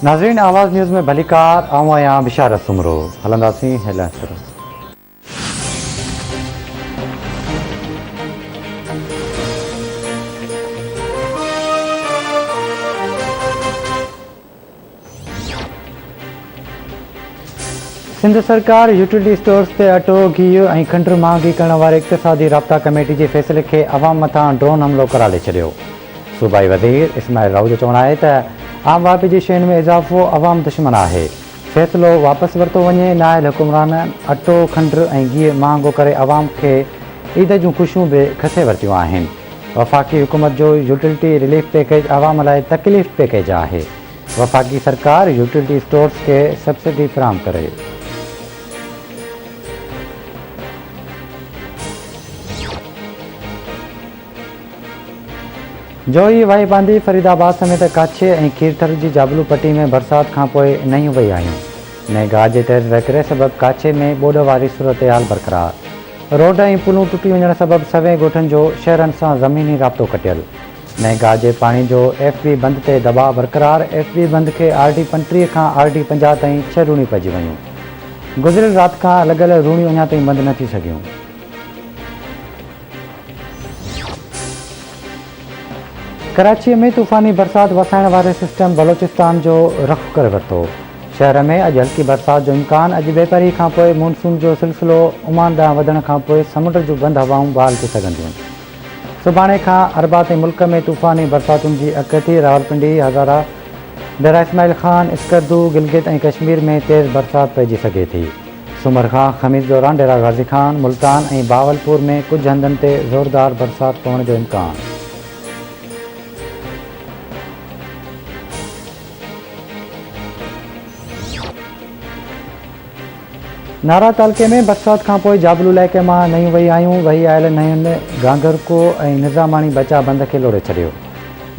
नाज़रीन, आवाज़ न्यूज़ में भलीकार आऊं आहियां बिशारत सुमरो। हलंदासीं हेडलाइंस तरफ़। सिंध सरकार यूटिलिटी स्टोर्स ते अटो घी ऐं खंडु महांगी करण वारे इक़्तिसादी राब्ता कमेटी जे फ़ैसिले खे अवाम मथां ड्रोन हमलो करार ॾेई छॾियो। सूबाई वज़ीर इस्माइल राउ जो चवणु आहे त आम वापी जी शयुनि में इज़ाफ़ो अवाम दुश्मन आहे। फ़ैसिलो वापसि वरितो वञे। नाइल हुकुमराननि अटो खंडु ऐं घी महांगो करे अवाम खे ईद जूं ख़ुशियूं बि खसे वरितियूं आहिनि। वफ़ाक़ी हुकूमत जो यूटिलिटी रिलीफ पैकेज अवाम लाइ तकलीफ़ पैकेज आहे। वफ़ाक़ी सरकार यूटिलिटी स्टोर्स खे सब्सिडी फ़राहम करे। जोई वाई बांदी फरीदाबाद समेत काछे ऐं खीरथर जी जाबलू पट्टी में बरसात खां पोइ नयूं वई आहियूं। नए गाह जे तेज़ वहकिरे सबबि काछे में ॿोॾ वारी सूरत हाल बरक़रार। रोड ऐं पुलूं टुटी वञण सबबि सवें ॻोठनि जो शहरनि सां ज़मीनी राब्तो कटियल। नए गाह जे पाणी जो FB बंद ते दबाव बरक़रार। FB बंद खे RD 35 खां RD 50 ताईं 6 रूणियूं पइजी वयूं। गुज़िरियल राति खां लॻल रूणियूं अञा ताईं बंदि न थी सघियूं। कराची में तूफ़ानी बरसात वसाइण वारे सिस्टम बलोचिस्तान जो रख़ करे वरितो। शहर में अॼु हल्की बरसात जो इम्कान। अॼु बेपरी खां पोइ मानसून जो सिलसिलो ओमान ॾांहुं वधण खां पोइ समुंड जूं बंदि हवाऊं बहाल थी सघंदियूं। सुभाणे खां अरबा ताईं मुल्क में तूफ़ानी बरसातुनि जी अॻ थी। रावलपिंडी, हज़ारा, डेरा इस्माइल खान, इस्करदू, गिलगित ऐं कश्मीर में तेज़ बरसात पइजी सघे थी। सूमर खां ख़मीस दौरान डेरा गाज़ी खान, मुल्तान ऐं बावलपुर में कुझु हंधनि ते ज़ोरदार बरसात पवण जो इम्कान। नारा तालके में बरसात खां पोइ जाबलू इलाइक़े मां नयूं वही आयूं। वही आयल नयुनि गांगरको ऐं निज़ामाणी बचा बंद खे लोड़े छॾियो।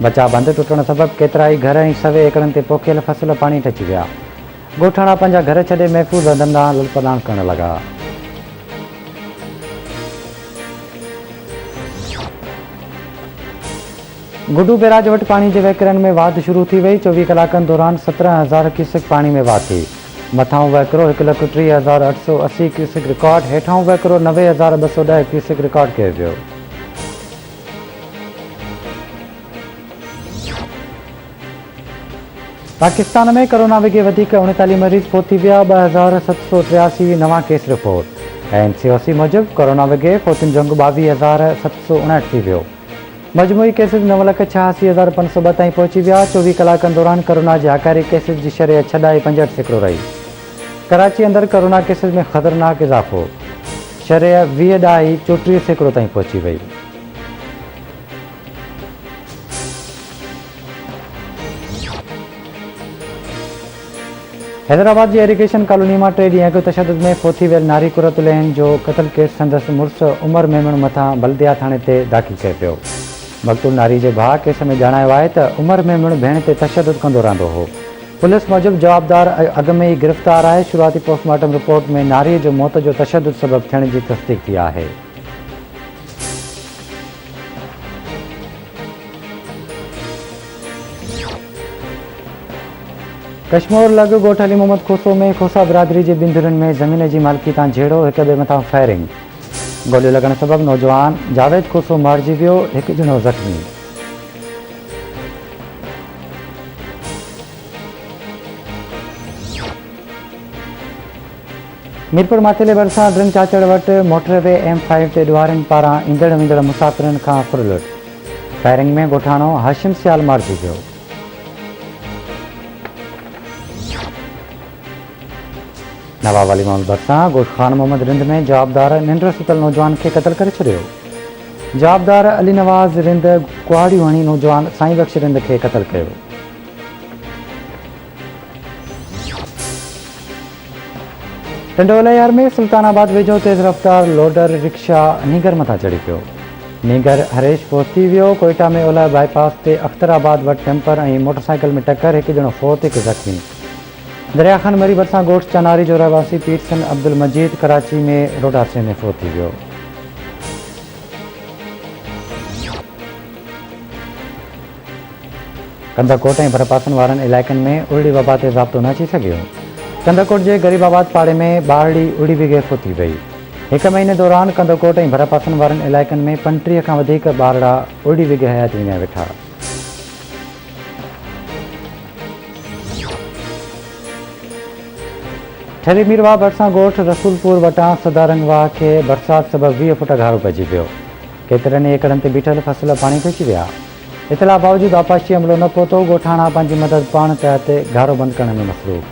बचा बंद टुटण सबबि केतिरा ई घर ऐं सवे एकड़नि ते पोखियल फसल पाणी टची विया। ॻोठाणा पंहिंजा घर छॾे महफ़ूज़ हंधनि ॾांहुं लुलपलाण करण लॻा। गुडू बैराज वटि पाणी जे वहकिरनि में वाधि शुरू थी वई। 24 कलाकनि दौरान 17,000 क्यूसेक पाणी में वाधि थी। मथां वहकिरो 1,30,880 क्यूसेक रिकॉर्ड। हेठां वहकिरो 90,210 क्यूसेक रिकॉर्ड कयो वियो। पाकिस्तान में कोरोना विघे वधीक 39 मरीज़ फोत थी विया। 2,783 नवां केस रिपोर्ट। NCOC मूजिबि कोरोना विघे फोतियुनि जो अंगु 22,759 थी वियो। मजमूई केसिस 9,86,502 ताईं पहुची विया। 24 कलाकनि दौरान कोरोना जे आकारी केसिस जी शरह 6.65% रही। कराची अंदरि कोरोना केसिस में ख़तरनाक इज़ाफ़ो। शरह 20.34% ताईं पहुची वई। हैदराबाद जी इरिगेशन कॉलोनी मां 3 ॾींहं अॻु तशदुद में फोथी वियल नारी कुरतुलैन जो क़तल केस संदसि मुड़ुसु उमर मेमण मथां बल्दिया थाणे ते दाख़िल कयो पियो। मक़तूल नारी जे भाउ केस में ॼाणायो आहे त उमर मेमण भेण ते तशदुद कंदो रहंदो हो। पुलिस मूजिबि जवाबदार अॻु में ई गिरफ़्तार आहे। शुरूआती पोस्टमार्टम रिपोर्ट में नारीअ जो मौत जो तशदुद सबबु थियण जी तस्दीक थी आहे। कश्मीर लॻ ॻोठ अली मोहम्मद खोसो में खोसा बिरादरी जे बिंदुरनि में ज़मीन जी मालिकी तां झेड़ो, हिक ॿिए मथां फायरिंग। गोलियूं लॻण सबबि नौजवान जावेद खोसो मारिजी वियो, हिकु ॼणो ज़ख़्मी। मीरपुर माथेले भरिसां ड्रिन चाचड़ वटि मोटरवे M5 ते ॾुआरियुनि पारां ईंदड़ वेंदड़ मुसाफ़िरनि खां फुरलुट। फायरिंग में ॻोठाणो हाशिम सियाल मारिजी वियो। नवाब अली मोहम्मद भरिसां ॻोठ ख़ान मोहम्मद रिंद में जवाबदार निंड सुतल नौजवान खे क़तल करे छॾियो। जवाबदार अली नवाज़ रिंद कुहाड़ियूं हणी नौजवान साईं बख़्श रिंद खे क़तल कयो। टंडोलायार में सुल्तानाबाद वेझो तेज़ रफ़्तार लोडर रिक्शा नीगर मथां चढ़ी पियो। नीगर हरेश फोत थी वियो। कोयटा में ओलह बाईपास ते अख्तराबाद वटि टेम्पर ऐं मोटरसाइकिल में टक्कर, हिकु ॼणो फोत, हिकु ज़ख़्मी। दरिया खान मरी भरिसां ॻोठ चनारी जो रहवासी पीरसन अब्दुल मजीद कराची में रोड हादसे में फोत थी वियो। कंदरकोट ऐं भरपासन वारनि इलाइक़नि में उड़ी वबा ते ज़ाब्तो न अची सघियो। कंदरकोट जे गरीबाबाद पाड़े में ॿारड़ी उड़ी बि गैफ़ो थी वई। हिक महीने दौरान कंदरकोट ऐं भरपासन वारनि इलाइक़नि में 35 खां वधीक ॿारड़ा उड़ी बि हयाती विञाए वेठा। ठरी मीरवा भरिसां ॻोठ रसूलपुर वटां सदारंगवाह खे बरसाति सबबि 20 फुट घारो पइजी वियो। केतिरनि एकड़नि ते बीठल फसल पाणी पइजी विया। इतला बावजूद आपाशी अमलो न पहुतो। ॻोठाणा पंहिंजी मदद पाण कया ते घारो बंदि करण में मसरूफ़।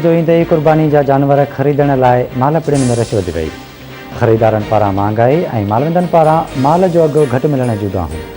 जो ईंदे ई कुर्बानी जा जानवर ख़रीदण लाइ माल पिड़ियुनि में रश वधी वई। ख़रीदारनि पारां महांगाई ऐं मालवेंदनि पारां माल जो अघु घटि मिलण जूं दाहूं।